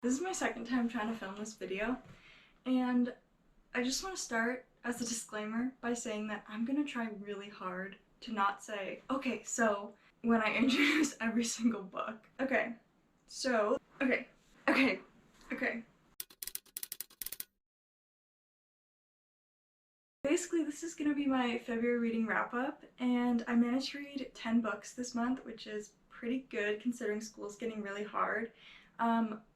This is my second time trying to film this video, and I just want to start as a disclaimer by saying that I'm gonna try really hard to not say, okay, so, when I introduce every single book. Okay, so, okay. Basically, this is gonna be my February reading wrap-up, and I managed to read 10 books this month, which is pretty good considering school's getting really hard.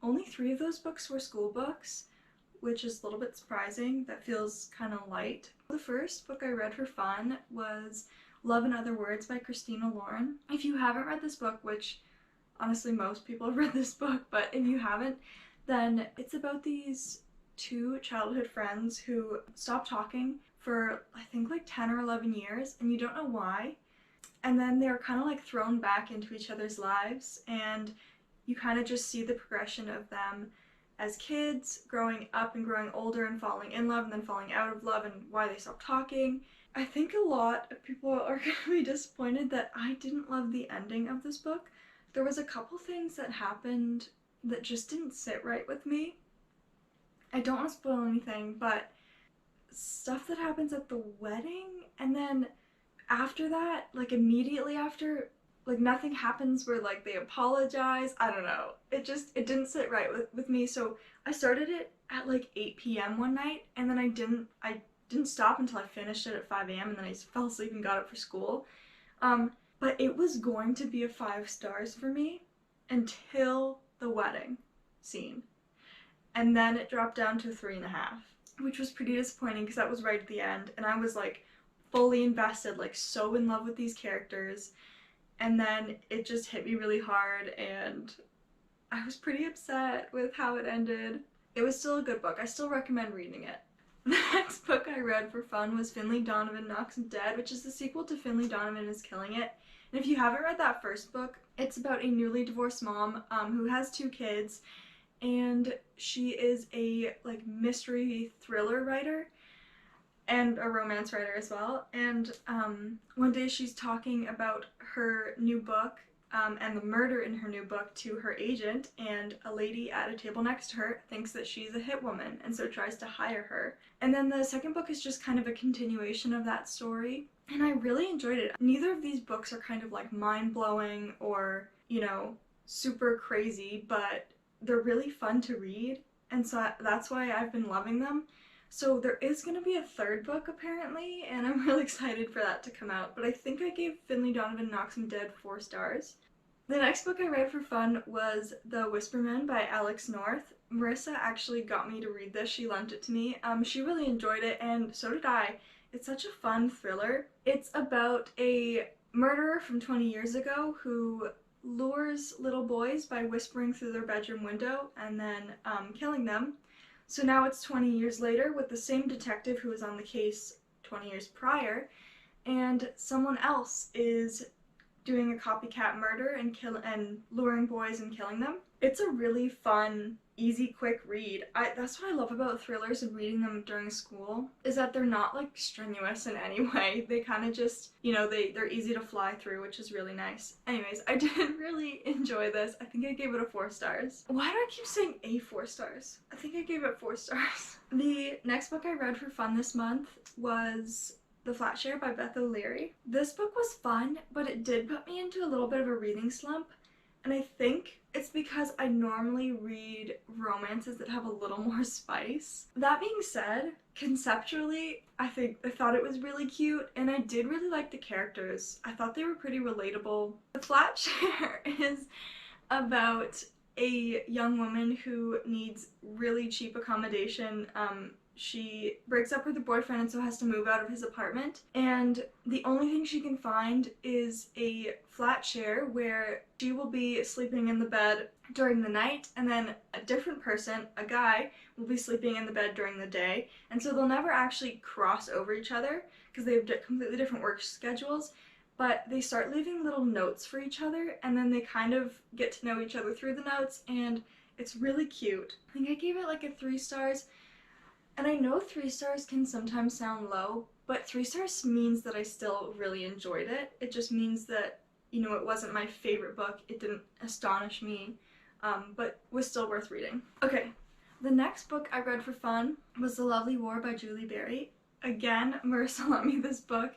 Only 3 of those books were school books, which is a little bit surprising. That feels kind of light. The first book I read for fun was Love and Other Words by Christina. If you haven't read this book, which honestly most people have read this book, but if you haven't, then it's about these 2 childhood friends who stop talking for I think like 10 or 11 years, and you don't know why, and then they're kind of like thrown back into each other's lives, and you kind of just see the progression of them as kids, growing up and growing older and falling in love and then falling out of love, and why they stop talking. I think a lot of people are going to be disappointed that I didn't love the ending of this book. There was a couple things that happened that just didn't sit right with me. I don't want to spoil anything, but stuff that happens at the wedding, and then after that, like immediately after, like nothing happens where like they apologize. I don't know. It didn't sit right with me. So I started it at like 8 p.m. one night, and then I didn't stop until I finished it at 5 a.m. and then I fell asleep and got up for school. But it was going to be a 5 stars for me until the wedding scene. And then it dropped down to 3.5, which was pretty disappointing because that was right at the end, and I was like fully invested, like so in love with these characters, and then it just hit me really hard and I was pretty upset with how it ended. It was still a good book. I still recommend reading it. The next book I read for fun was Finlay, Donovan, Knocks Him Dead, which is the sequel to Finlay, Donovan is Killing It. And if you haven't read that first book, it's about a newly divorced mom who has 2 kids, and she is a like mystery thriller writer and a romance writer as well. And one day she's talking about her new book and the murder in her new book to her agent, and a lady at a table next to her thinks that she's a hit woman and so tries to hire her. And then the second book is just kind of a continuation of that story, and I really enjoyed it. Neither of these books are kind of like mind-blowing or, you know, super crazy, but they're really fun to read, and so that's why I've been loving them. So there is going to be a 3rd book apparently, and I'm really excited for that to come out, but I think I gave Finlay, Donovan, Knocks Him Dead 4 stars. The next book I read for fun was The Whisperman by Alex North. Marissa actually got me to read this. She lent it to me. She really enjoyed it, and so did I. It's such a fun thriller. It's about a murderer from 20 years ago who lures little boys by whispering through their bedroom window and then killing them. So now it's 20 years later with the same detective who was on the case 20 years prior, and someone else is doing a copycat murder and luring boys and killing them. It's a really fun, easy, quick read. That's what I love about thrillers and reading them during school, is that they're not like strenuous in any way. They kind of just, you know, they're easy to fly through, which is really nice. Anyways, I did really enjoy this. I think I gave it a 4 stars. Why do I keep saying a 4 stars? I think I gave it 4 stars. The next book I read for fun this month was The Flatshare by Beth. This book was fun, but it did put me into a little bit of a reading slump, and I think it's because I normally read romances that have a little more spice. That being said, conceptually, I thought it was really cute, and I did really like the characters. I thought they were pretty relatable. The Flatshare is about a young woman who needs really cheap accommodation. She breaks up with her boyfriend and so has to move out of his apartment, and the only thing she can find is a flat share where she will be sleeping in the bed during the night, and then a different person, a guy, will be sleeping in the bed during the day, and so they'll never actually cross over each other because they have completely different work schedules, but they start leaving little notes for each other, and then they kind of get to know each other through the notes, and it's really cute. I think I gave it like a 3 stars. And I know 3 stars can sometimes sound low, but 3 stars means that I still really enjoyed it. It just means that, you know, it wasn't my favorite book. It didn't astonish me. but was still worth reading. Okay, the next book I read for fun was The Lovely War by Julie Berry. Again, Marissa lent me this book.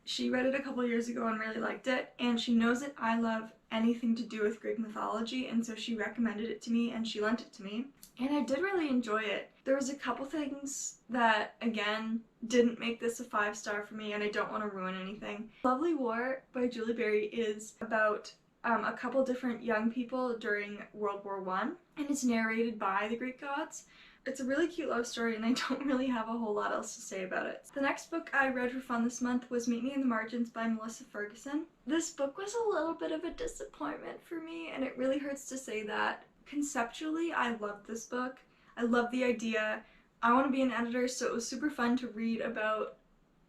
She read it a couple years ago and really liked it, and she knows that I love anything to do with Greek mythology, and so she recommended it to me and she lent it to me. And I did really enjoy it. There was a couple things that, again, didn't make this a 5-star for me, and I don't want to ruin anything. Lovely War by Julie Berry is about a couple different young people during World War I, and it's narrated by the Greek gods. It's a really cute love story, and I don't really have a whole lot else to say about it. The next book I read for fun this month was Meet Me in the Margins by Melissa Ferguson. This book was a little bit of a disappointment for me, and it really hurts to say that. Conceptually, I loved this book. I love the idea. I want to be an editor, so it was super fun to read about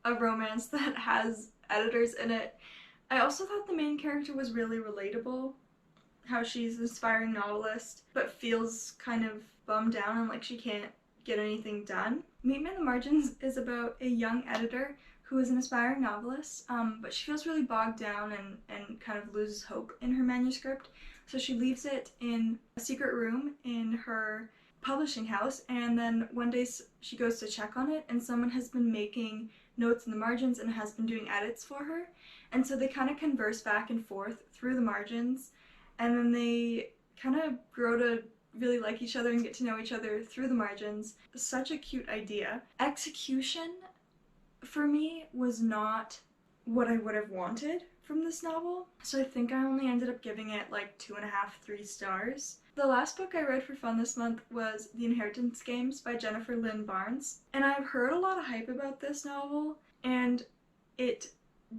a romance that has editors in it. I also thought the main character was really relatable, how she's an aspiring novelist, but feels kind of bummed down and like she can't get anything done. Meet Me in the Margins is about a young editor who is an aspiring novelist, but she feels really bogged down and kind of loses hope in her manuscript. So she leaves it in a secret room in her publishing house, and then one day she goes to check on it, and someone has been making notes in the margins and has been doing edits for her. And so they kind of converse back and forth through the margins, and then they kind of grow to really like each other and get to know each other through the margins. Such a cute idea. Execution, for me, was not what I would have wanted from this novel, so I think I only ended up giving it like 2.5, 3 stars. The last book I read for fun this month was The Inheritance Games by Jennifer Lynn Barnes, and I've heard a lot of hype about this novel, and it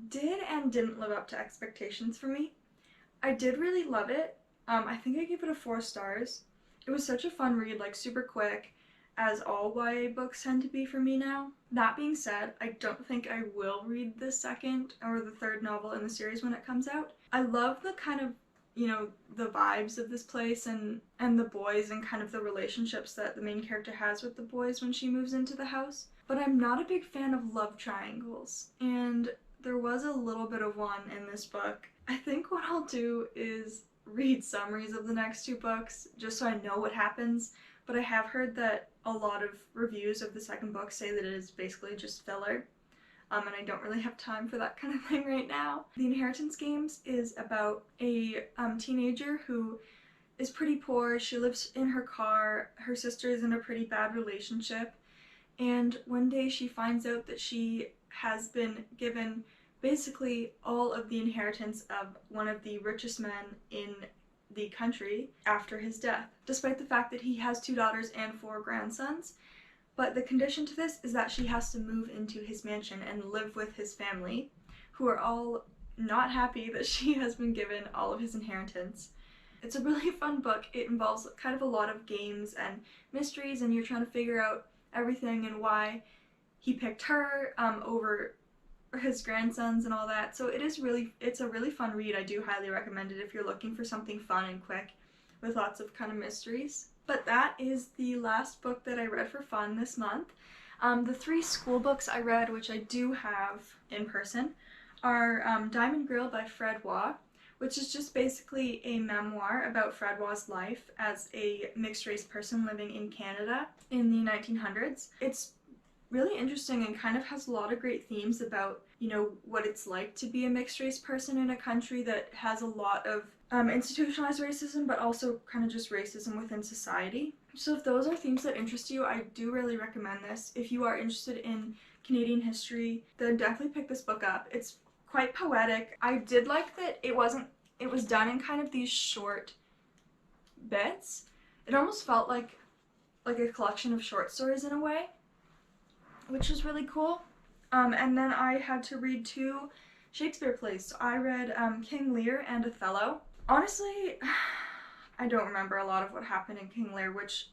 did and didn't live up to expectations for me. I did really love it. I think I gave it a 4 stars. It was such a fun read, like super quick, as all YA books tend to be for me now. That being said, I don't think I will read the second or the third novel in the series when it comes out. I love the kind of, you know, the vibes of this place and the boys and kind of the relationships that the main character has with the boys when she moves into the house. But I'm not a big fan of love triangles, and there was a little bit of one in this book. I think what I'll do is read summaries of the next 2 books just so I know what happens, but I have heard that a lot of reviews of the second book say that it is basically just filler, and I don't really have time for that kind of thing right now. The Inheritance Games is about a teenager who is pretty poor. She lives in her car, her sister is in a pretty bad relationship, and one day she finds out that she has been given basically all of the inheritance of one of the richest men in the country after his death, despite the fact that he has 2 daughters and 4 grandsons. But the condition to this is that she has to move into his mansion and live with his family, who are all not happy that she has been given all of his inheritance. It's a really fun book. It involves kind of a lot of games and mysteries, and you're trying to figure out everything and why he picked her over his grandsons and all that. So it's a really fun read. I do highly recommend it if you're looking for something fun and quick with lots of kind of mysteries. But that is the last book that I read for fun this month. The 3 school books I read, which I do have in person, are Diamond Grill by Fred Waugh, which is just basically a memoir about Fred Waugh's life as a mixed-race person living in Canada in the 1900s. It's really interesting and kind of has a lot of great themes about, you know, what it's like to be a mixed-race person in a country that has a lot of institutionalized racism, but also kind of just racism within society. So if those are themes that interest you, I do really recommend this. If you are interested in Canadian history, then definitely pick this book up. It's quite poetic. I did like that it was done in kind of these short bits. It almost felt like a collection of short stories in a way, which was really cool. And then I had to read 2 Shakespeare plays. So I read King Lear and Othello. Honestly, I don't remember a lot of what happened in King Lear, which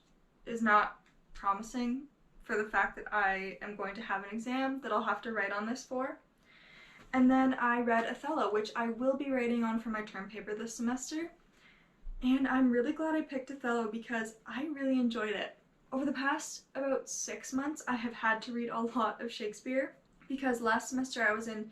is not promising for the fact that I am going to have an exam that I'll have to write on this for. And then I read Othello, which I will be writing on for my term paper this semester. And I'm really glad I picked Othello because I really enjoyed it. Over the past about 6 months, I have had to read a lot of Shakespeare because last semester I was in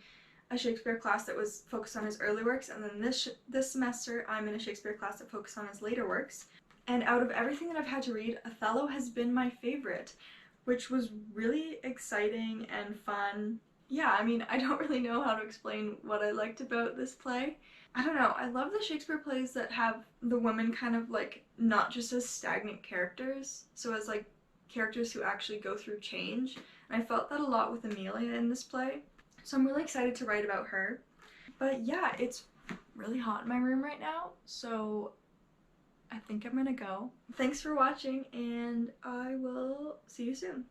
a Shakespeare class that was focused on his early works, and then this semester I'm in a Shakespeare class that focused on his later works. And out of everything that I've had to read, Othello has been my favorite, which was really exciting and fun. Yeah, I mean, I don't really know how to explain what I liked about this play. I don't know, I love the Shakespeare plays that have the women kind of like not just as stagnant characters, so as like characters who actually go through change. And I felt that a lot with Amelia in this play. So I'm really excited to write about her. But yeah, it's really hot in my room right now, so I think I'm gonna go. Thanks for watching, and I will see you soon.